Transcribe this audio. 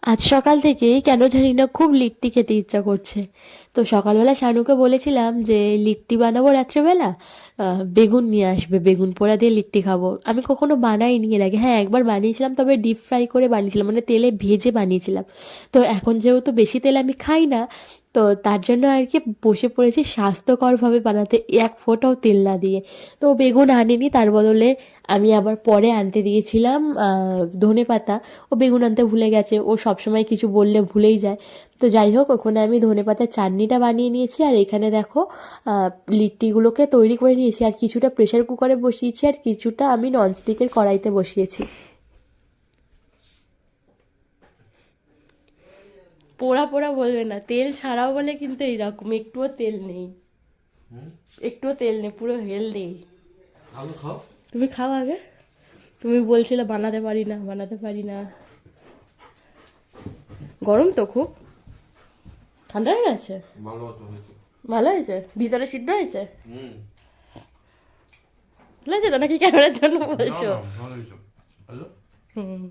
আজ সকাল থেকেই কেন জানি না খুব লিট্টি খেতে ইচ্ছা করছে। তো সকালবেলা শানুকে বলেছিলাম যে লিট্টি বানাবো রাত্রেবেলা, বেগুন নিয়ে আসবে, বেগুন পোড়া দিয়ে লিট্টি খাবো। আমি কখনো বানাইনি এর আগে, হ্যাঁ একবার বানিয়েছিলাম, তবে ডিপ ফ্রাই করে বানিয়েছিলাম, মানে তেলে ভেজে বানিয়েছিলাম। তো এখন যেহেতু বেশি তেল আমি খাই না, তো তার জন্য আর কি বসে পড়েছি স্বাস্থ্যকরভাবে বানাতে, এক ফোঁটাও তেল না দিয়ে। তো বেগুন আনিনি, তার বদলে আমি আবার পরে আনতে দিয়েছিলাম ধনেপাতা। ও বেগুন আনতে ভুলে গেছে, ও সবসময় কিছু বললে ভুলেই যায়। তো যাই হোক, ওখানে আমি ধনেপাতার চাটনিটা বানিয়ে নিয়েছি, আর এখানে দেখো আহ, লিট্টিগুলোকে তৈরি করে নিয়েছি, আর কিছুটা প্রেশার কুকারে বসিয়েছি, আর কিছুটা আমি ননস্টিকের কড়াইতে বসিয়েছি। পোড়া পোড়া বলবে না, তেল ছাড়াও বলে কিন্তু এইরকম, একটুও তেল নেই, একটুও তেল নেই, পুরো হেলদি। আলু খাও। তুমি খাও আগে। তুমি বলছিলে বানাতে পারি না, বানাতে পারি না। গরম তো খুব, ঠান্ডা হয়ে গেছে। ভালো মতো হয়েছে। ভালো হয়েছে, ভিতরে সিদ্ধ হয়েছে। হুম। ভালো হয়েছে তো, নাকি ক্যামেরার জন্য না বলছো? না, ভালো হয়েছে। হ্যালো। হুম।